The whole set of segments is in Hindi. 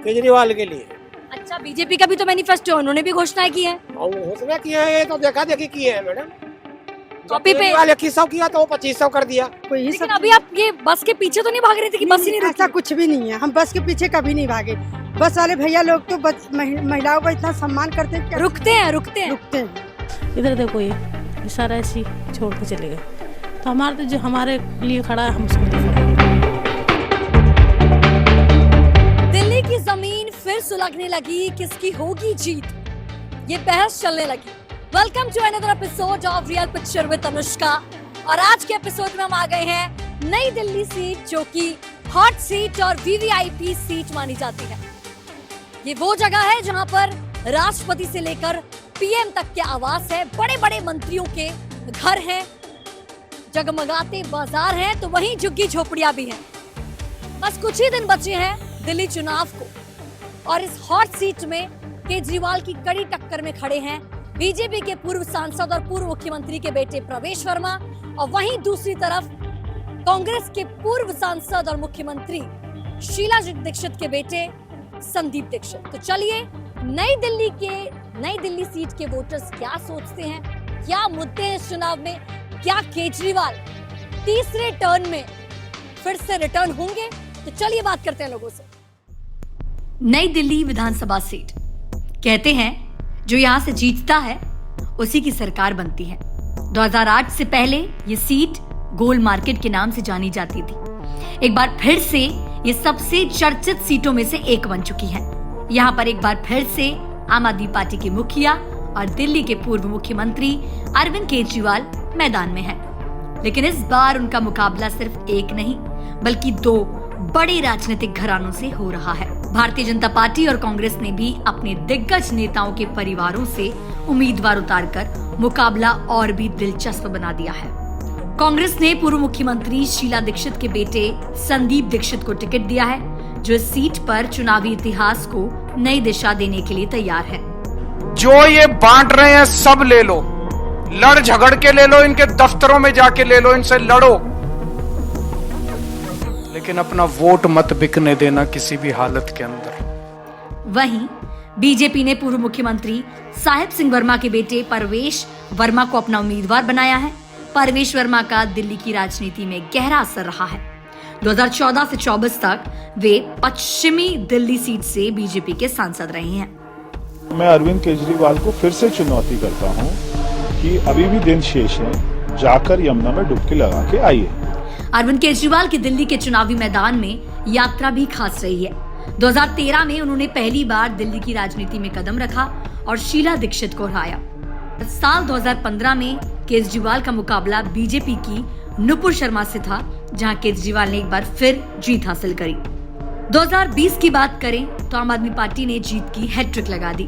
केजरीवाल के लिए। अच्छा, बीजेपी का भी तो मैनिफेस्टो है, उन्होंने भी घोषणाएं की हैं। और वो घोषणा किए हैं, ये तो देखा देखी किए हैं मैडम। कॉपी पे। 2100 किया तो वो 2500 कर दिया। कोई ही लेकिन सब अभी आप ये बस के पीछे तो नहीं भाग रही थी कि बस ही नहीं ऐसा रुकी? कुछ भी नहीं है। हम बस के पीछे कभी नहीं भागे। बस वाले भैया लोग तो महिलाओं का इतना सम्मान करते हैं कि रुकते हैं रुकते हैं। इधर देखो ये सारा ऐसे ही छोड़ के चले गए, तो हमारे तो जो हमारे लिए खड़ा है हम उसको नहीं खड़े। दिल्ली की जमीन फिर सुलगने लगी, किसकी होगी जीत, ये बहस चलने लगी। Welcome to another episode of real picture with Anushka. और आज के एपिसोड में हम आ गए हैं नई दिल्ली सीट, जो कि हॉट सीट और वीवीआईपी सीट मानी जाती है। ये वो जगह है जहां पर राष्ट्रपति से लेकर पीएम तक के आवास है, बड़े बड़े मंत्रियों के घर हैं, जगमगाते बाजार हैं, तो वहीं झुग्गी झोपड़ियां भी हैं। बस कुछ ही दिन बचे हैं दिल्ली चुनाव को, और इस हॉट सीट में केजरीवाल की कड़ी टक्कर में खड़े हैं बीजेपी के पूर्व सांसद और पूर्व मुख्यमंत्री के बेटे प्रवेश वर्मा, और वहीं दूसरी तरफ कांग्रेस के पूर्व सांसद और मुख्यमंत्री शीला दीक्षित के बेटे संदीप दीक्षित। तो चलिए नई दिल्ली सीट के वोटर्स क्या सोचते हैं, क्या मुद्दे हैं इस चुनाव में, क्या केजरीवाल तीसरे टर्न में फिर से रिटर्न होंगे, तो चलिए बात करते हैं लोगों से। नई दिल्ली विधानसभा सीट, कहते हैं जो यहाँ से जीतता है उसी की सरकार बनती है। 2008 से पहले ये सीट गोल मार्केट के नाम से जानी जाती थी। एक बार फिर से ये सबसे चर्चित सीटों में से एक बन चुकी है। यहाँ पर एक बार फिर से आम आदमी पार्टी के मुखिया और दिल्ली के पूर्व मुख्यमंत्री अरविंद केजरीवाल मैदान में हैं। लेकिन इस बार उनका मुकाबला सिर्फ एक नहीं बल्कि दो बड़े राजनीतिक घरानों से हो रहा है। भारतीय जनता पार्टी और कांग्रेस ने भी अपने दिग्गज नेताओं के परिवारों से उम्मीदवार उतारकर मुकाबला और भी दिलचस्प बना दिया है। कांग्रेस ने पूर्व मुख्यमंत्री शीला दीक्षित के बेटे संदीप दीक्षित को टिकट दिया है, जो इस सीट पर चुनावी इतिहास को नई दिशा देने के लिए तैयार है। जो ये बांट रहे हैं सब ले लो, लड़ झगड़ के ले लो, इनके दफ्तरों में जाके ले लो, इनसे लड़ो, लेकिन अपना वोट मत बिकने देना किसी भी हालत के अंदर। वहीं बीजेपी ने पूर्व मुख्यमंत्री साहिब सिंह वर्मा के बेटे परवेश वर्मा को अपना उम्मीदवार बनाया है। परवेश वर्मा का दिल्ली की राजनीति में गहरा असर रहा है। 2014 से 24 तक वे पश्चिमी दिल्ली सीट से बीजेपी के सांसद रहे हैं। मैं अरविंद केजरीवाल को फिर से चुनौती करता हूं कि अभी भी दिन शेष है, जाकर यमुना में डुबकी लगा के आइए। अरविंद केजरीवाल की दिल्ली के चुनावी मैदान में यात्रा भी खास रही है। 2013 में उन्होंने पहली बार दिल्ली की राजनीति में कदम रखा और शीला दीक्षित को हराया। साल 2015 में केजरीवाल का मुकाबला बीजेपी की नुपुर शर्मा से था, जहां केजरीवाल ने एक बार फिर जीत हासिल करी। 2020 की बात करें तो आम आदमी पार्टी ने जीत की हैट्रिक लगा दी।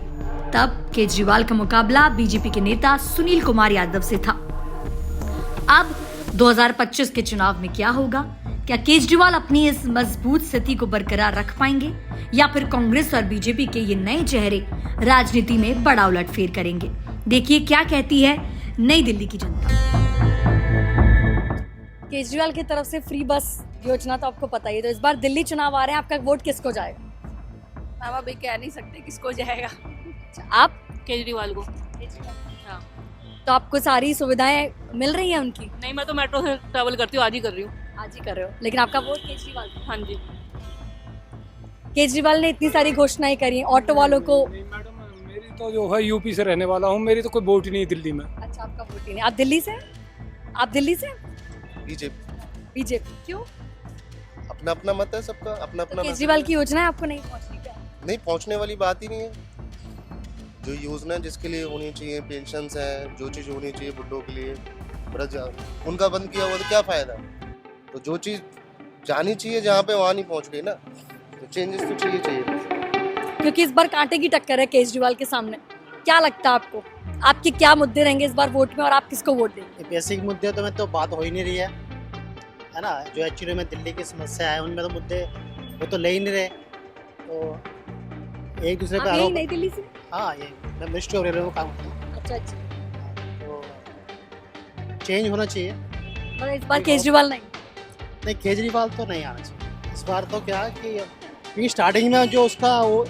तब केजरीवाल का मुकाबला बीजेपी के नेता सुनील कुमार यादव से था। अब 2025 के चुनाव में क्या होगा? क्या केजरीवाल अपनी इस मजबूत स्थिति को बरकरार रख पाएंगे, या फिर कांग्रेस और बीजेपी के ये नए चेहरे राजनीति में बड़ा उलटफेर करेंगे? देखिए क्या कहती है नई दिल्ली की जनता। केजरीवाल की तरफ से फ्री बस योजना तो आपको पता ही है, तो इस बार दिल्ली चुनाव आ रहे हैं, आपका वोट किसको जाएगा? हम अभी कह नहीं सकते किसको जाएगा। आप केजरीवाल को। हाँ। तो आपको सारी सुविधाएं मिल रही हैं उनकी? नहीं, मैं तो मेट्रो से ट्रैवल करती हूँ, आज ही कर रही हूँ। आज ही कर रहे हो, लेकिन आपका वोट केजरीवाल को? हाँ जी। केजरीवाल ने इतनी सारी घोषणाएं करी, ऑटो वालों को। मैडम मेरी तो जो है यूपी से रहने वाला हूँ, मेरी तो कोई वोट ही नहीं दिल्ली में। अच्छा, आपका वोट ही नहीं। आप दिल्ली से? आप दिल्ली से? बीजेपी। क्यों? अपना अपना मत है सबका, अपना अपना। केजरीवाल की योजना है, आपको नहीं पहुंचनी क्या? नहीं पहुंचने वाली बात ही नहीं है। जो योजना जिसके लिए होनी चाहिए, पेंशन्स है, जो चीज होनी चाहिए बुड्ढों के लिए, उनका बंद किया हुआ तो क्या फायदा? तो जो चीज जानी चाहिए जहाँ पे वहाँ नहीं पहुँच रही ना, तो चेंजेस तो चाहिए। क्योंकि इस बार कांटे की टक्कर है केजरीवाल के सामने। क्या लगता है आपको, आपके क्या मुद्दे रहेंगे इस बार वोट में, और आप किसको वोट देंगे? बेसिक मुद्दे तो में तो बात हो ही नहीं रही है ना। जो एक्चुअली में दिल्ली की समस्या है उनमें तो मुद्दे वो तो ले ही नहीं रहे, तो एक दूसरे पे आरोप। नई दिल्ली से? हाँ, ये मिनिस्ट्री ऑफ रेलवे का काम होता है। अच्छा, तो चेंज होना चाहिए। मतलब इस बार केजरीवाल नहीं? केजरीवाल तो नहीं आना चाहिए इस बार। तो क्या कि क्योंकि स्टार्टिंग में जो उसका वो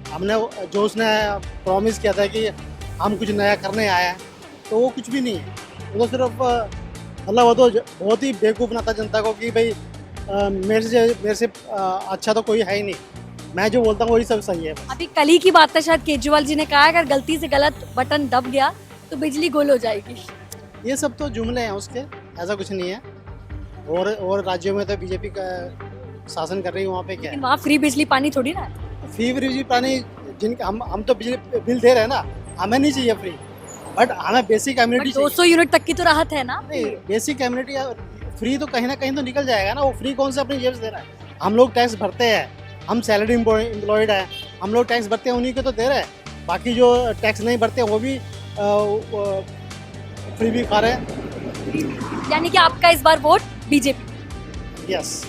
हमने जो उसने प्रॉमिस किया था कि हम कुछ नया करने आए हैं, तो वो कुछ भी नहीं है। वो तो सिर्फ मतलब वो तो बहुत ही बेवकूफ़ बनाता जनता को कि भाई मेरे से अच्छा तो कोई है ही नहीं, मैं जो बोलता हूँ वही सब सही है। अभी कल ही की बात है, शायद केजरीवाल जी ने कहा अगर गलती से गलत बटन दब गया तो बिजली गोल हो जाएगी। ये सब तो जुमले हैं उसके, ऐसा कुछ नहीं है। और राज्यों में तो बीजेपी का शासन कर रही है, वहाँ पे क्या है? लेकिन वहाँ फ्री बिजली पानी थोड़ी ना है। फ्री बिजली पानी जिनका हम तो बिजली बिल दे रहे हैं ना, हमें नहीं चाहिए फ्री, बट हमें बेसिक कम्युनिटी 200 यूनिट तक की तो राहत है ना। बेसिक कम्युनिटी फ्री तो कहीं ना कहीं तो निकल जाएगा ना। वो फ्री कौन से अपनी जेब से दे रहा है? हम लोग टैक्स भरते हैं, हम सैलरी एम्प्लॉयड हैं, हम लोग टैक्स भरते हैं, उन्हीं को तो दे रहे हैं। बाकी जो टैक्स नहीं भरते वो भी फ्री भी खा रहे हैं। यानी कि आपका इस बार वोट बीजेपी। यस,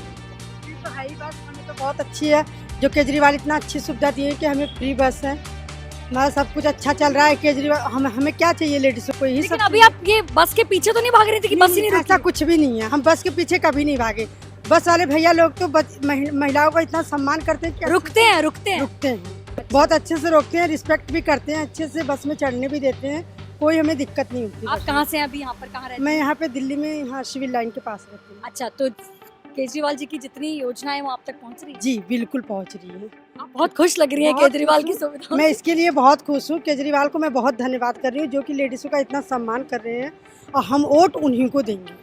तो है ही बस, हमें तो बहुत अच्छी है जो केजरीवाल इतना अच्छी सुविधा दिए कि हमें फ्री बस है, हमारा सब कुछ अच्छा चल रहा है। केजरीवाल हमें क्या चाहिए लेडीजों को, यही लेकिन सब। अभी आप ये बस के पीछे तो नहीं भाग रही थी कि बस ही नहीं ऐसा रुकी? कुछ भी नहीं है, हम बस के पीछे कभी नहीं भागे। बस वाले भैया लोग तो महिलाओं का इतना सम्मान करते हैं कि रुकते हैं रुकते हैं, बहुत अच्छे से रोकते हैं, रिस्पेक्ट भी करते हैं, अच्छे से बस में चढ़ने भी देते हैं, कोई हमें दिक्कत नहीं होती। आप कहाँ से हैं अभी, यहाँ पर कहाँ रहते हैं? मैं यहाँ पे दिल्ली में, यहाँ सिविल लाइन के पास रहती हूँ। अच्छा, तो केजरीवाल जी की जितनी योजनाएं वो आप तक पहुँच रही है? जी बिल्कुल पहुँच रही है। आप बहुत खुश लग रही है बहुत केजरीवाल खुश की हूँ। सुविधा। मैं इसके लिए बहुत खुश हूँ, केजरीवाल को मैं बहुत धन्यवाद कर रही हूँ जो कि लेडीजों का इतना सम्मान कर रहे हैं, और हम वोट उन्हीं को देंगे।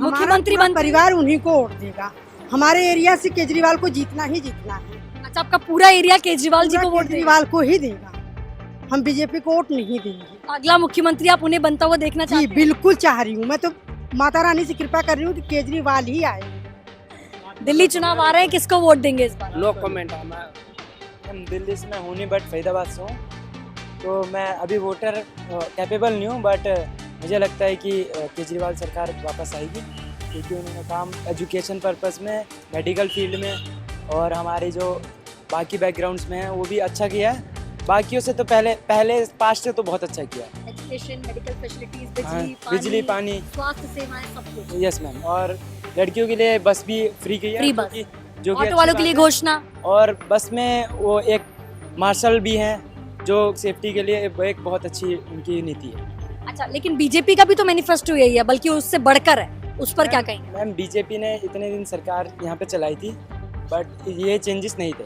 मुख्यमंत्री हमारा बन परिवार उन्हीं को वोट देगा। हमारे एरिया से केजरीवाल को जीतना ही जीतना है। अच्छा, आपका पूरा एरिया केजरीवाल जी पूरा को वोट देगा? केजरीवाल को ही देगा, हम बीजेपी को वोट नहीं देंगे। अगला मुख्यमंत्री आप उन्हें बनता हुआ देखना जी चाहते हैं? बिल्कुल चाह रही हूँ, मैं तो माता रानी से कृपा कर रही हूँ कि केजरीवाल ही आए। दिल्ली चुनाव आ रहे हैं, किसको वोट देंगे इस बार? No comment. हम दिल्ली से मैं हूँ नहीं, बट फरीदाबाद से हूँ, तो मैं अभी वोटर कैपेबल नहीं हूँ, बट मुझे लगता है कि केजरीवाल सरकार वापस आएगी, क्योंकि उन्होंने काम एजुकेशन पर्पस में, मेडिकल फील्ड में और हमारे जो बाकी बैकग्राउंड्स में है वो भी अच्छा किया है। बाकियों से तो पहले पास्ट से तो बहुत अच्छा किया है। एजुकेशन, मेडिकल फैसिलिटीज, हाँ, बिजली, बिजली, पानी, स्वास्थ्य सेवाएं, सब कुछ। Yes ma'am. और लड़कियों के लिए बस भी फ्री की है, फ्री बस। जो कि ऑटो वालों के लिए घोषणा। और बस में वो एक मार्शल भी हैं जो सेफ्टी के लिए एक बहुत अच्छी उनकी नीति है। अच्छा, लेकिन बीजेपी का भी तो मैनिफेस्टो यही है, बल्कि उससे बढ़कर है, उस पर क्या कहेंगे? मैम, बीजेपी ने इतने दिन सरकार यहाँ पे चलाई थी, बट ये चेंजेस नहीं थे,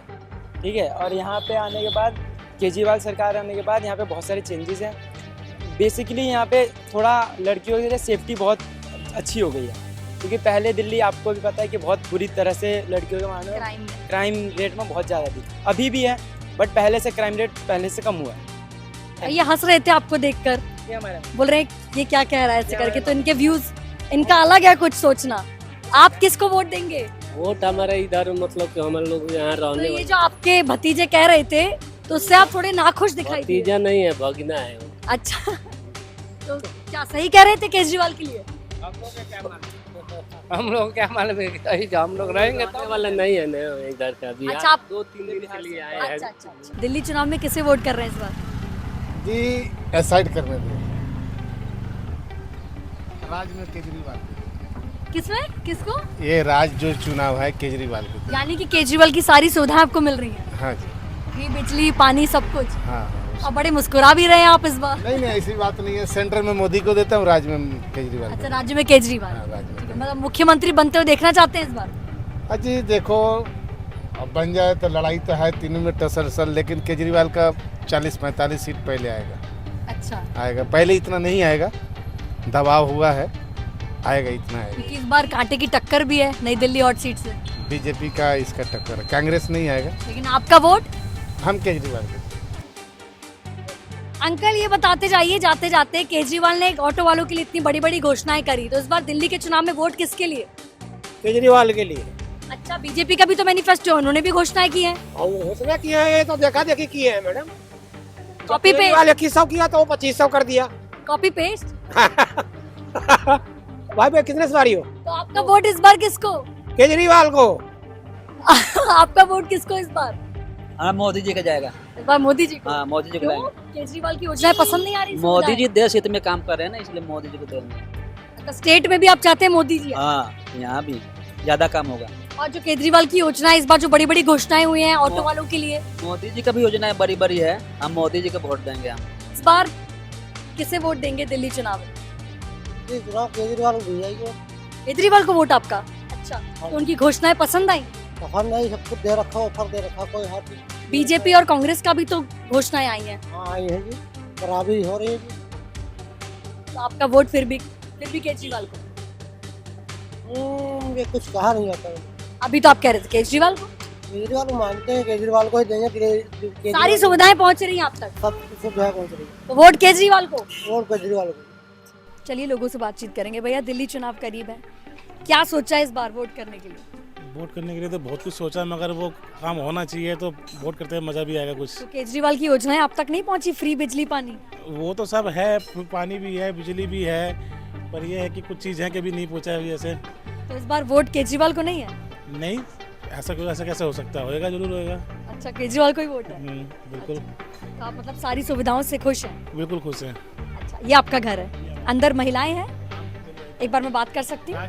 ठीक है। और यहाँ पे आने के बाद, केजरीवाल सरकार आने के बाद यहाँ पे बहुत सारे चेंजेस हैं। बेसिकली यहाँ पे थोड़ा लड़कियों के लिए सेफ्टी बहुत अच्छी हो गई है, क्योंकि पहले दिल्ली आपको भी पता है कि बहुत बुरी तरह से लड़कियों के मामले में क्राइम रेट में बहुत ज़्यादा थी, अभी भी है, बट पहले से क्राइम रेट पहले से कम हुआ है। ये हंस रहे थे आपको देखकर, बोल रहे हैं ये क्या कह रहा है ऐसे करके, तो इनके व्यूज, इनका अलग है कुछ सोचना। आप किसको वोट देंगे? वोट हमारे इधर, मतलब कि हम लोग यहाँ तो रहने ये जो आपके भतीजे कह रहे थे, तो उससे आप थोड़े नाखुश दिखाई दिए। भतीजा नहीं है, भगना है वो। अच्छा, तो क्या सही कह रहे थे केजरीवाल के लिए? हम लोग क्या मालूम है, हम लोग रहेंगे तो वाला नहीं है ना इधर का। अभी अच्छा, आप 2-3 दिन के लिए आए हैं। अच्छा। दिल्ली चुनाव में किसे वोट कर रहे हैं इस बार? जी डिसाइड करने दो, राज में केजरीवाल। किसमें, किसको? ये राज जो चुनाव है केजरीवाल को। यानी कि केजरीवाल की सारी सुविधाएं आपको मिल रही हैं? हाँ जी। फ्री बिजली, पानी, सब कुछ। हाँ। और बड़े मुस्कुरा भी रहे हैं आप इस बार। नहीं ऐसी बात नहीं है, सेंटर में मोदी को देता हूँ, राज्य में केजरीवाल। अच्छा, राज्य में केजरीवाल। हाँ, राज्य में। मतलब मुख्यमंत्री बनते हुए देखना चाहते हैं इस बार? अजी देखो, अब बन जाए तो लड़ाई तो है तीनों में तसलसल, लेकिन केजरीवाल का 40-45 सीट पहले आएगा। अच्छा, आएगा, पहले इतना नहीं आएगा, दबाव हुआ है, आएगा, इतना आएगा। क्योंकि इस बार कांटे की टक्कर भी है नई दिल्ली हॉट सीट से। बीजेपी का इसका टक्कर है, कांग्रेस नहीं आएगा। लेकिन आपका वोट? हम केजरीवाल के। अंकल, ये बताते जाइए जाते जाते, केजरीवाल ने ऑटो वालों के लिए इतनी बड़ी बड़ी घोषणाएं करी, तो इस बार दिल्ली के चुनाव में वोट किसके लिए? केजरीवाल के लिए। अच्छा, बीजेपी का भी तो मैनिफेस्टो है, उन्होंने भी घोषणाएं की हैं। और घोषणा किया है तो देखा देखी किए हैं मैडम। Copy paste. 2100 किया तो वो 2500 कर दिया। Copy paste. भाई मैं कितने सवारी हो? तो आपका वोट इस बार किसको? केजरीवाल को। आपका वोट किसको इस बार? हाँ, मोदी जी का जाएगा। इस बार मोदी जी को। हाँ, मोदी जी को क्यों? लाएंगे। केजरीवाल की योजनाएं पसंद नहीं आ रही? मोदी जी देश हित में काम कर रहे हैं ना, इसलिए मोदी जी को देंगे। स्टेट में भी आप चाहते हैं मोदी जी? हाँ, यहाँ भी ज्यादा काम होगा। और जो केजरीवाल की योजना है इस बार जो बड़ी बड़ी घोषणाएं हुई हैं ऑटो वालों के लिए, मोदी जी का भी योजना है, बड़ी बड़ी है, हम मोदी जी को वोट देंगे हम। इस बार किसे वोट देंगे दिल्ली चुनाव में? केजरीवाल को जाएगी, केजरीवाल को वोट आपका? अच्छा, तो उनकी घोषणाएं पसंद आई? पसंद नहीं, सब कुछ दे रखा, ऑफर दे रखा, कोई हाथ बीजेपी और कांग्रेस का भी तो घोषणाएं आई हैं। हाँ आई है जी, बराबरी हो रही है जी। तो आपका वोट फिर भी केजरीवाल को? ये कुछ कहा नहीं जाता है। अभी तो आप कह रहे थे केजरीवाल को। केजरीवाल को मानते हैं, केजरीवाल को ही देंगे। सारी सुविधाएं पहुंच रही हैं आप तक? सब सुविधाएं पहुंच रही है। तो वोट केजरीवाल को? वोट केजरीवाल को। चलिए लोगों से बातचीत करेंगे। भैया, दिल्ली चुनाव करीब है, क्या सोचा है इस बार वोट करने के लिए? वोट करने के लिए तो बहुत कुछ सोचा, मगर वो काम होना चाहिए तो वोट करते हैं मजा भी आएगा कुछ। तो केजरीवाल की योजनाएं आप तक नहीं पहुंची? फ्री बिजली पानी वो तो सब है, पानी भी है, बिजली भी है, पर ये है कि कुछ चीज़ है कि भी नहीं पहुंचा है जैसे। तो इस बार वोट केजरीवाल को नहीं है? नहीं, ऐसा कैसे हो सकता है? होएगा, जरूर होएगा। अच्छा, केजरीवाल को ही वोट है? बिल्कुल। तो आप मतलब सारी सुविधाओं से खुश हैं? बिल्कुल खुश हैं। अच्छा, ये आपका घर है, अंदर महिलाएं हैं, एक बार मैं बात कर सकती हूँ?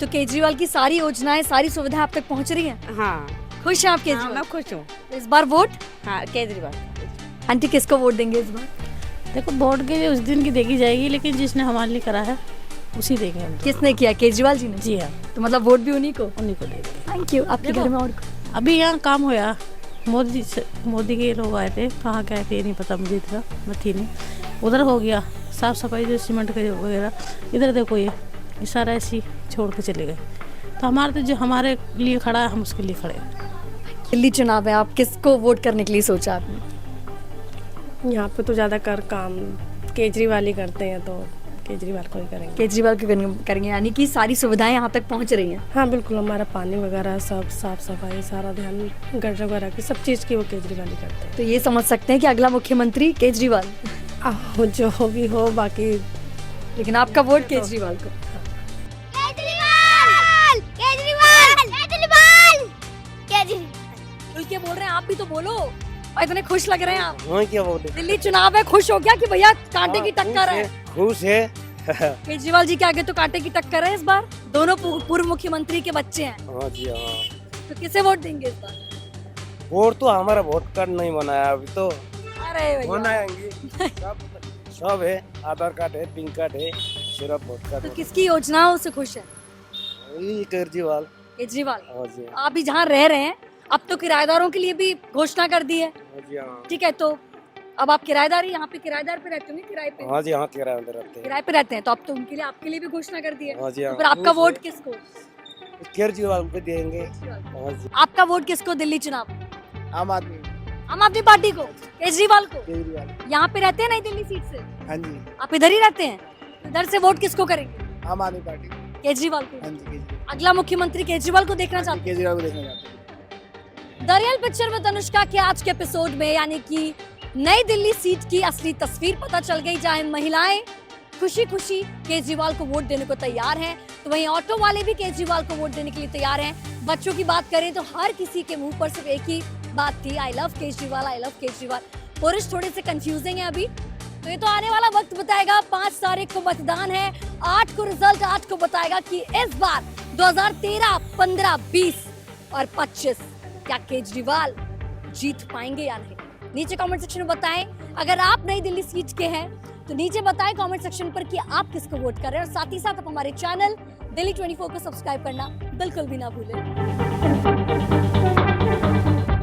तो केजरीवाल की सारी योजनाएं, सारी सुविधाएं आप तक पहुँच रही हैं? हाँ। खुश हैं आप केजरीवाल? हाँ, मैं खुश हूँ। तो इस बार वोट? हाँ, केजरीवाल। आंटी, किसको वोट देंगे इस बार? देखो, वोट के लिए उस दिन की देखी जाएगी, लेकिन जिसने हमारे लिए करा है उसी देंगे हम। किसने किया? केजरीवाल जी ने? जी हाँ। तो मतलब वोट भी उन्हीं को देंगे। Thank you. आपके घर में और अभी यहाँ काम होया, मोदी के लोग आए थे, कहाँ गए थे नहीं पता मुझे, इतना मैं थी नहीं। उधर हो गया साफ सफाई, जो सीमेंट के वगैरह। इधर देखो, ये सारा ऐसी छोड़ के चले गए। तो हमारे तो जो हमारे लिए खड़ा है, हम उसके लिए खड़े हैं। दिल्ली चुनाव है, आप किसको वोट करने के लिए सोचा आपने? यहाँ पे तो ज़्यादातर काम केजरीवाल ही करते हैं, तो केजरीवाल को ही करेंगे। केजरीवाल को करेंगे, यानी कि सारी सुविधाएं यहाँ तक पहुँच रही हैं? हाँ बिल्कुल, हमारा पानी वगैरह सब साफ सफाई, सारा ध्यान गटर वगैरह की सब चीज़ की वो केजरीवाल ही करते हैं। तो ये समझ सकते हैं कि अगला मुख्यमंत्री केजरीवाल? जो हो भी हो, बाकी लेकिन आपका वोट केजरीवाल को? खुल के बोल रहे हैं, आप भी तो बोलो, और इतने खुश लग रहे हैं आप। हाँ, क्या बोले? दिल्ली चुनाव है, खुश हो गया कि भैया कांटे की टक्कर है? खुश है। केजरीवाल जी के आगे तो कांटे की टक्कर है इस बार, दोनों पूर्व मुख्यमंत्री के बच्चे हैं। हाँ जी हाँ। तो किसे वोट देंगे इस बार? वोट तो हमारा वोट कार्ड नहीं बनाया अभी तो, अरे बनाएंगे। सब है, आधार कार्ड है, पिन कार्ड है, सिर्फ वोट कार्ड। तो किसकी योजनाओं से खुश है? केजरीवाल। केजरीवाल। हाँ जी। आप भी जहाँ रह रहे हैं, अब तो किराएदारों के लिए भी घोषणा कर दी है। हाँ जी हाँ। ठीक है, तो अब आप किराएदार ही यहाँ पे किराएदार पे रहते होंगे, किराए पे? हाँ जी हाँ, किराए पे रहते हैं। किराए पे रहते हैं, तो अब तो उनके लिए, आपके लिए भी घोषणा कर दी है। हाँ जी हाँ। तो फिर आपका वोट किसको? केजरीवाल को देंगे। हाँ जी। आपका वोट किसको दिल्ली चुनाव? आम आदमी। आम आदमी पार्टी को? केजरीवाल को? केजरीवाल। यहाँ पे रहते हैं नई दिल्ली सीट से? हाँ जी। आप इधर ही रहते हैं, इधर से वोट किसको करेंगे? आम आदमी पार्टी। केजरीवाल को? हाँ जी, केजरीवाल। अगला मुख्यमंत्री केजरीवाल को देखना चाहते हैं? केजरीवाल को देखना चाहते हैं। The real picture with Anushka के आज के एपिसोड में, यानी कि नई दिल्ली सीट की असली तस्वीर पता चल गई, जहां महिलाएं खुशी खुशी केजरीवाल को वोट देने को तैयार हैं, तो वहीं ऑटो वाले भी केजरीवाल को वोट देने के लिए तैयार हैं। बच्चों की बात करें तो हर किसी के मुंह पर सिर्फ एक ही बात थी, I love Kejriwal, I love Kejriwal. पुरुष थोड़े से कंफ्यूजिंग है अभी, तो ये तो आने वाला वक्त बताएगा। 5 तारीख को मतदान है, 8 को रिजल्ट 8 को बताएगा कि इस बार 2013, 15, 20 और 25 क्या केजरीवाल जीत पाएंगे या नहीं? नीचे कमेंट सेक्शन में बताएं। अगर आप नई दिल्ली सीट के हैं तो नीचे बताएं कमेंट सेक्शन पर कि आप किसको वोट कर रहे हैं, और साथ ही साथ आप हमारे चैनल दिल्ली 24 को सब्सक्राइब करना बिल्कुल भी ना भूलें।